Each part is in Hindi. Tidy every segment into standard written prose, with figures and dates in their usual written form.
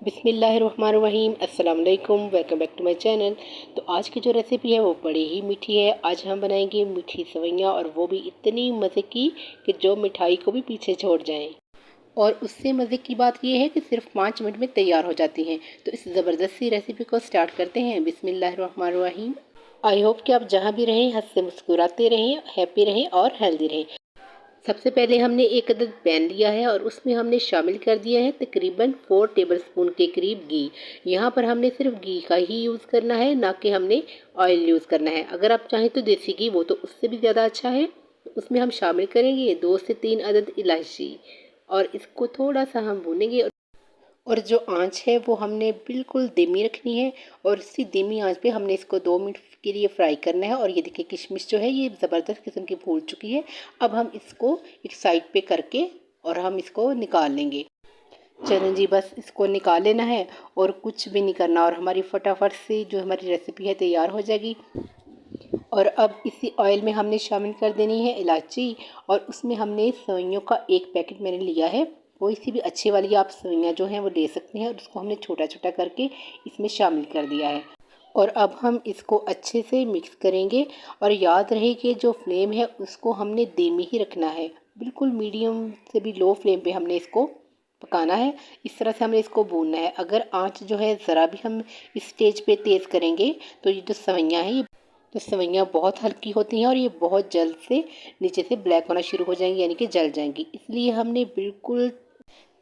बिस्मिल्लाहिर्रहमानिर्रहीम अस्सलाम वालेकुम, welcome back to my channel. तो आज की जो रेसिपी है वो बड़ी ही मीठी है। आज हम बनाएंगे मीठी सेवइयाँ, और वो भी इतनी मज़े की कि जो मिठाई को भी पीछे छोड़ जाएं। और उससे मज़े की बात ये है कि सिर्फ 5 मिनट में तैयार हो जाती हैं। तो इस ज़बरदस्त सी रेसिपी को स्टार्ट करते हैं। बिस्मिल्लाहिर्रहमानिर्रहीम। आई होप कि आप जहाँ भी रहें हंसते मुस्कुराते रहें, हैप्पी रहें और हेल्दी रहें। सबसे पहले हमने एक अदद पैन लिया है और उसमें हमने शामिल कर दिया है तकरीबन 4 टेबलस्पून के करीब घी। यहाँ पर हमने सिर्फ घी का ही यूज़ करना है, ना कि हमने ऑयल यूज़ करना है। अगर आप चाहें तो देसी घी, वो तो उससे भी ज़्यादा अच्छा है। उसमें हम शामिल करेंगे 2 से 3 अदद इलायची, और इसको थोड़ा सा हम भूनेंगे। और जो आंच है वो हमने बिल्कुल धीमी रखनी है, और इसी धीमी आंच पे हमने इसको 2 मिनट के लिए फ्राई करना है। और ये देखिए किशमिश जो है ये ज़बरदस्त किस्म की फूल चुकी है। अब हम इसको एक साइड पे करके और हम इसको निकाल लेंगे। चलें जी, बस इसको निकाल लेना है और कुछ भी नहीं करना, और हमारी फटाफट से जो हमारी रेसिपी है तैयार हो जाएगी। और अब इसी ऑयल में हमने शामिल कर देनी है इलायची, और उसमें हमने सेवइयों का एक पैकेट मैंने लिया है। कोई सी भी अच्छी वाली आप सेवइयाँ जो हैं वो ले सकते हैं, और उसको हमने छोटा छोटा करके इसमें शामिल कर दिया है। और अब हम इसको अच्छे से मिक्स करेंगे। और याद रहे कि जो फ्लेम है उसको हमने धीमी ही रखना है, बिल्कुल मीडियम से भी लो फ्लेम पे हमने इसको पकाना है। इस तरह से हमने इसको भूनना है। अगर आंच जो है ज़रा भी हम इस स्टेज पे तेज़ करेंगे तो ये जो सेवइयाँ हैं, तो सेवइयाँ बहुत हल्की होती हैं और ये बहुत जल्द से नीचे से ब्लैक होना शुरू हो जाएंगी, यानी कि जल जाएंगी। इसलिए हमने बिल्कुल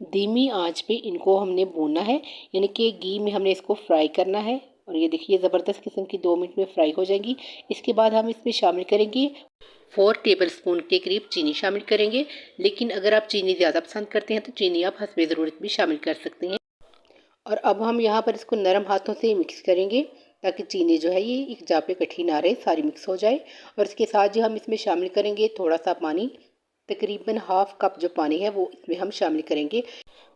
धीमी आंच पे इनको हमने भूनना है, यानी कि घी में हमने इसको फ्राई करना है। और ये देखिए ज़बरदस्त किस्म की 2 मिनट में फ्राई हो जाएंगी। इसके बाद हम इसमें शामिल करेंगे 4 टेबलस्पून के करीब चीनी शामिल करेंगे। लेकिन अगर आप चीनी ज़्यादा पसंद करते हैं तो चीनी आप हस्बे ज़रूरत भी शामिल कर सकते हैं। और अब हम यहाँ पर इसको नरम हाथों से मिक्स करेंगे, ताकि चीनी जो है ये एक जा पे इकट्ठी ना रहे, सारी मिक्स हो जाए। और इसके साथ जो हम इसमें शामिल करेंगे थोड़ा सा पानी, तकरीबन हाफ कप जो पानी है वो इसमें हम शामिल करेंगे।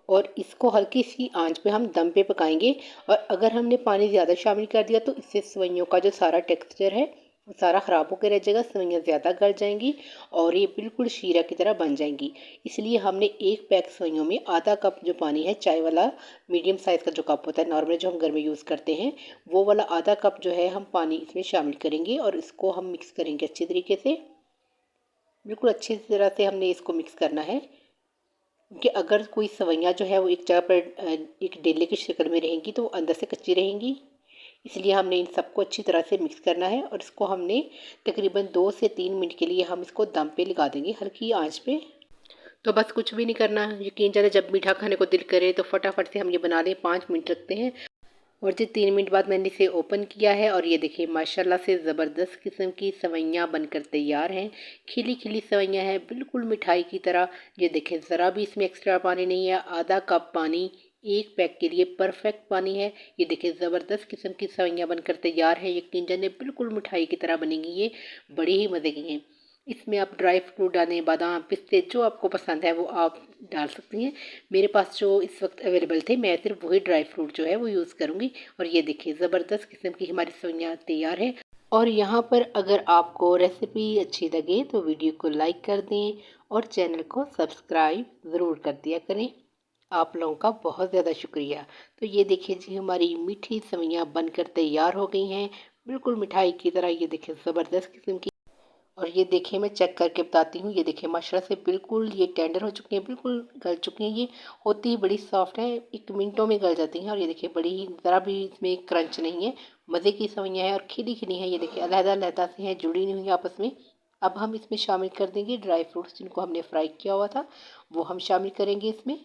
और इसको हल्की सी आंच पे हम दम पे पकाएंगे। और अगर हमने पानी ज़्यादा शामिल कर दिया तो इससे सेवइयों का जो सारा टेक्सचर है वो सारा ख़राब होकर रह जाएगा, सेवइयाँ ज़्यादा गल जाएंगी और ये बिल्कुल शीरा की तरह बन जाएंगी। इसलिए हमने एक पैक सेवइयों में आधा कप जो पानी है, चाय वाला मीडियम साइज़ का जो कप होता है नॉर्मल जो हम घर में यूज़ करते हैं, वो वाला आधा कप जो है हम पानी इसमें शामिल करेंगे। और इसको हम मिक्स करेंगे अच्छी तरीके से, बिल्कुल अच्छी तरह से हमने इसको मिक्स करना है। क्योंकि अगर कोई सेवइयाँ जो है वो एक जगह पर एक डेले की शक्ल में रहेंगी तो वो अंदर से कच्ची रहेंगी। इसलिए हमने इन सबको अच्छी तरह से मिक्स करना है। और इसको हमने तकरीबन 2 से 3 मिनट के लिए हम इसको दम पे लगा देंगे, हल्की आंच पे। तो बस कुछ भी नहीं करना, यकीन जाने जब मीठा खाने को दिल करे तो फटाफट से हम ये बना लें। 5 मिनट रखते हैं, और जी 3 मिनट बाद मैंने इसे ओपन किया है, और ये देखिए माशाल्लाह से ज़बरदस्त किस्म की सेवइयाँ बनकर तैयार हैं। खिली खिली सेवइयाँ हैं, बिल्कुल मिठाई की तरह। ये देखें ज़रा भी इसमें एक्स्ट्रा पानी नहीं है, आधा कप पानी एक पैक के लिए परफेक्ट पानी है। ये देखिए ज़बरदस्त किस्म की सेवइयाँ बनकर तैयार हैं। यकीन जाने बिल्कुल मिठाई की तरह बनेंगी, ये बड़ी ही मज़े की हैं। इसमें आप ड्राई फ्रूट डालें, बादाम पिस्ते जो आपको पसंद है वो आप डाल सकती हैं। मेरे पास जो इस वक्त अवेलेबल थे, मैं सिर्फ वही ड्राई फ्रूट जो है वो यूज़ करूँगी। और ये देखिए ज़बरदस्त किस्म की हमारी सेवइयाँ तैयार है। और यहाँ पर अगर आपको रेसिपी अच्छी लगे तो वीडियो को लाइक कर दें और चैनल को सब्सक्राइब ज़रूर कर दिया करें। आप लोगों का बहुत ज़्यादा शुक्रिया। तो ये देखिए जी हमारी मीठी सेवइयाँ बनकर तैयार हो गई हैं, बिल्कुल मिठाई की तरह। ये देखिए ज़बरदस्त किस्म की। और ये देखिए मैं चेक करके बताती हूँ, ये देखिए माशाल्लाह से बिल्कुल ये टेंडर हो चुकी हैं, बिल्कुल गल चुकी हैं। ये होती ही बड़ी सॉफ्ट है, 1 मिनटों में गल जाती हैं। और ये देखिए बड़ी ही ज़रा भी इसमें क्रंच नहीं है, मज़े की सेवइयाँ हैं और खिली खिली हैं। ये देखिए अलहदा अलहदा से हैं, जुड़ी नहीं हुई आपस में। अब हम इसमें शामिल कर देंगे ड्राई फ्रूट्स जिनको हमने फ्राई किया हुआ था, वो हम शामिल करेंगे इसमें।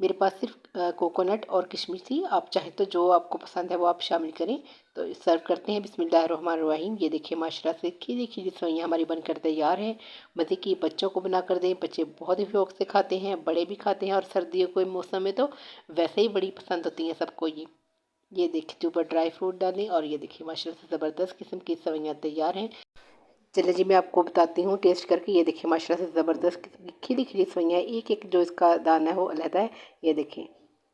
मेरे पास सिर्फ कोकोनट और किशमिश थी, आप चाहें तो जो आपको पसंद है वो आप शामिल करें। तो सर्व करते हैं। बिस्मिल्लाहिर्रहमानिर्रहीम। ये देखिए माशाल्लाह से खिली खिली सेवइयाँ हमारी बनकर तैयार है। मज़े की, बच्चों को बना कर दें, बच्चे बहुत ही शौक से खाते हैं, बड़े भी खाते हैं, और सर्दियों के मौसम में तो वैसे ही बड़ी पसंद होती हैं सबको ये देखिए ऊपर ड्राई फ्रूट डालें, और ये देखिए माशाल्लाह से ज़बरदस्त किस्म की सेवइयाँ तैयार हैं। चलिए जी मैं आपको बताती हूँ टेस्ट करके। ये देखिए माशाल्लाह से ज़बरदस्त किस्म की खिली खिली सेवइयाँ, एक एक जो इसका दाना है वो अलहदा है। ये देखिए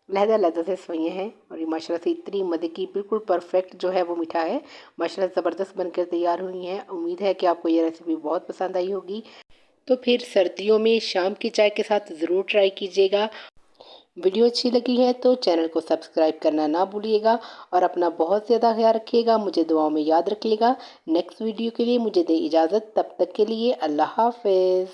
अलहदा अलहदा से सेवइयाँ हैं, और ये माशाल्लाह से इतनी मज़े की, बिल्कुल परफेक्ट जो है वो मीठा है। माशाल्लाह ज़बरदस्त बनकर तैयार हुई हैं। उम्मीद है कि आपको ये रेसिपी बहुत पसंद आई होगी। तो फिर सर्दियों में शाम की चाय के साथ ज़रूर ट्राई कीजिएगा। वीडियो अच्छी लगी है तो चैनल को सब्सक्राइब करना ना भूलिएगा और अपना बहुत ज़्यादा ख्याल रखिएगा, मुझे दुआओं में याद रखिएगा। नेक्स्ट वीडियो के लिए मुझे दे इजाज़त, तब तक के लिए अल्लाह हाफ़िज़।